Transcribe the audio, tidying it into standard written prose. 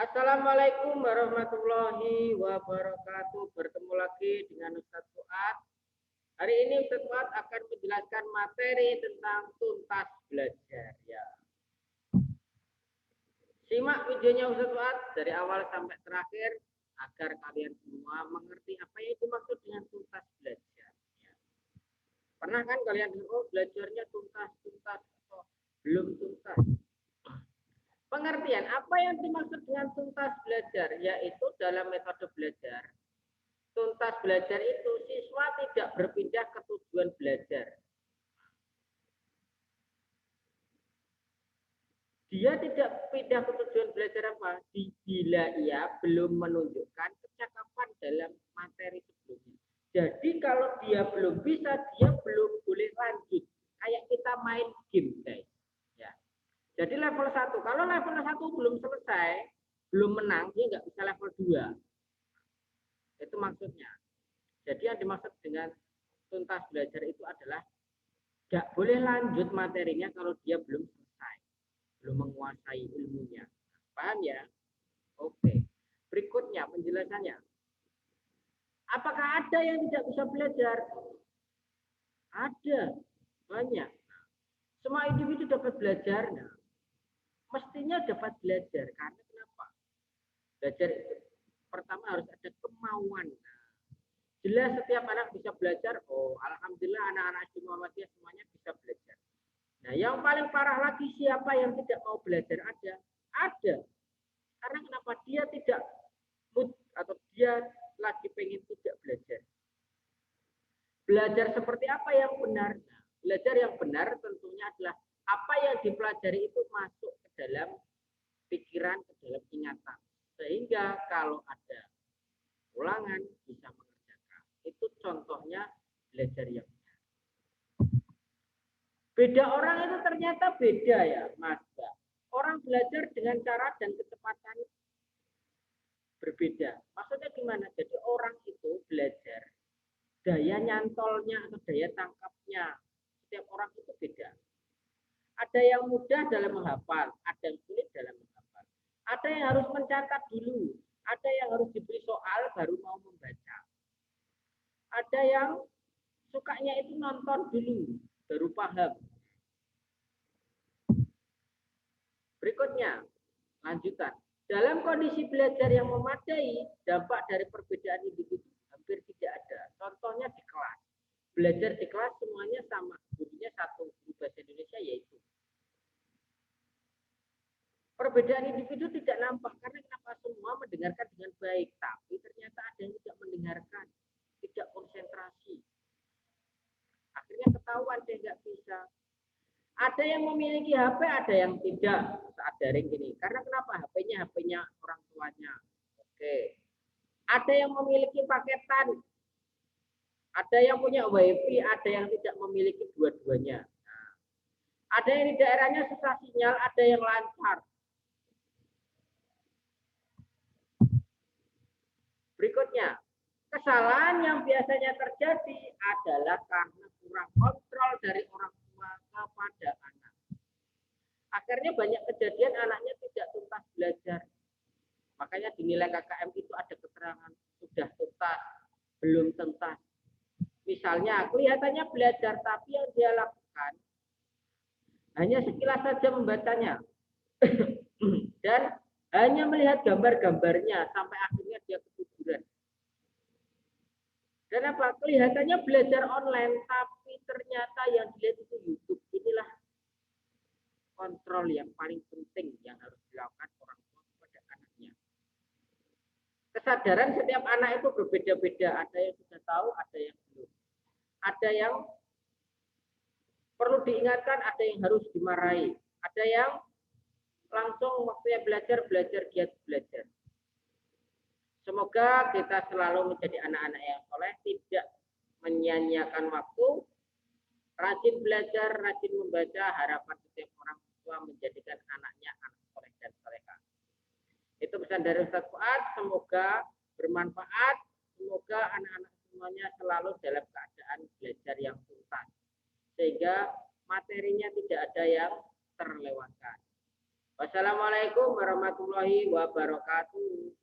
Assalamualaikum warahmatullahi wabarakatuh. Bertemu lagi dengan Ustadz Fuad. Hari ini Ustadz Fuad akan menjelaskan materi tentang tuntas belajar. Ya, simak videonya Ustadz Fuad dari awal sampai terakhir agar kalian semua mengerti apa yang dimaksud dengan tuntas belajar. Ya. Pernah kan kalian belajarnya tuntas atau belum tuntas? Pengertian apa yang dimaksud dengan tuntas belajar, yaitu dalam metode belajar. Tuntas belajar itu siswa tidak berpindah ke tujuan belajar. Dia tidak pindah ke tujuan belajar apa? Bila ia belum menunjukkan kecakapan dalam materi sebelumnya. Jadi kalau dia belum bisa, dia belum boleh lanjut. Kayak kita main game, guys. Ya. Jadi level 1, kalau level 1 belum selesai, belum menang, dia nggak bisa level 2. Itu maksudnya. Jadi yang dimaksud dengan tuntas belajar itu adalah nggak boleh lanjut materinya kalau dia belum selesai, belum menguasai ilmunya. Paham ya? Oke. Berikutnya penjelasannya. Apakah ada yang tidak bisa belajar? Ada, banyak. Semua individu dapat belajar. Nah, mestinya dapat belajar. Karena kenapa? Belajar itu pertama harus ada kemauan. Jelas setiap anak bisa belajar. Oh, alhamdulillah anak-anak di Muhammadiyah semuanya bisa belajar. Nah, yang paling parah lagi siapa yang tidak mau belajar ada? Ada. Karena kenapa? Dia tidak mood atau dia lagi pengen tidak belajar. Belajar seperti apa yang benar? Nah, belajar yang benar tentunya adalah apa yang dipelajari itu masuk ke dalam pikiran, ke dalam ingatan. Sehingga kalau ada ulangan bisa mengerjakan. Itu contohnya belajar yang benar. Beda orang itu ternyata beda ya, Mas. Orang belajar dengan cara dan kecepatan berbeda. Maksudnya gimana? Jadi orang itu belajar, daya nyantolnya atau daya tangkapnya setiap orang itu beda. Ada yang mudah dalam menghafal, ada yang sulit dalam menghafal. Ada yang harus mencatat dulu, ada yang harus diberi soal baru mau membaca. Ada yang sukanya itu nonton dulu, baru paham. Berikutnya, lanjutan. Dalam kondisi belajar yang memadai, dampak dari perbedaan individu hampir tidak ada. Contohnya di kelas. Belajar di kelas semuanya sama. Gurunya satu, guru bahasa Indonesia yaitu. Perbedaan individu tidak nampak karena kenapa semua mendengarkan dengan baik, tapi ternyata ada yang tidak mendengarkan, tidak konsentrasi. Akhirnya ketahuan dia nggak bisa. Ada yang memiliki HP, ada yang tidak saat daring ini. Karena kenapa? HP-nya orang tuanya. Oke. Ada yang memiliki paketan, ada yang punya WiFi, ada yang tidak memiliki dua-duanya. Nah, ada yang di daerahnya susah sinyal, ada yang lancar. Berikutnya, kesalahan yang biasanya terjadi adalah karena kurang kontrol dari orang tua kepada anak. Akhirnya banyak kejadian anaknya tidak tuntas belajar. Makanya di nilai KKM itu ada keterangan sudah tuntas, belum tuntas. Misalnya kelihatannya belajar tapi yang dia lakukan hanya sekilas saja membacanya dan hanya melihat gambar-gambarnya sampai akhirnya dia ketiduran. Dan apa? Kelihatannya belajar online tapi ternyata yang dilihat itu YouTube. Inilah kontrol yang paling penting yang harus dilakukan orang tua kepada anaknya. Kesadaran setiap anak itu berbeda-beda. Ada yang sudah tahu, ada yang belum. Ada yang perlu diingatkan, ada yang harus dimarahi. Ada yang langsung waktunya belajar giat belajar. Semoga kita selalu menjadi anak-anak yang soleh, tidak menyia-nyiakan waktu, rajin belajar, rajin membaca, harapan setiap orang tua menjadikan anaknya anak soleh dan solehah. Itu pesan dari Ustaz Fuad, semoga bermanfaat, semoga anak-anak semuanya selalu dalam keadaan belajar yang tuntas, sehingga materinya tidak ada yang terlewatkan. Wassalamualaikum warahmatullahi wabarakatuh.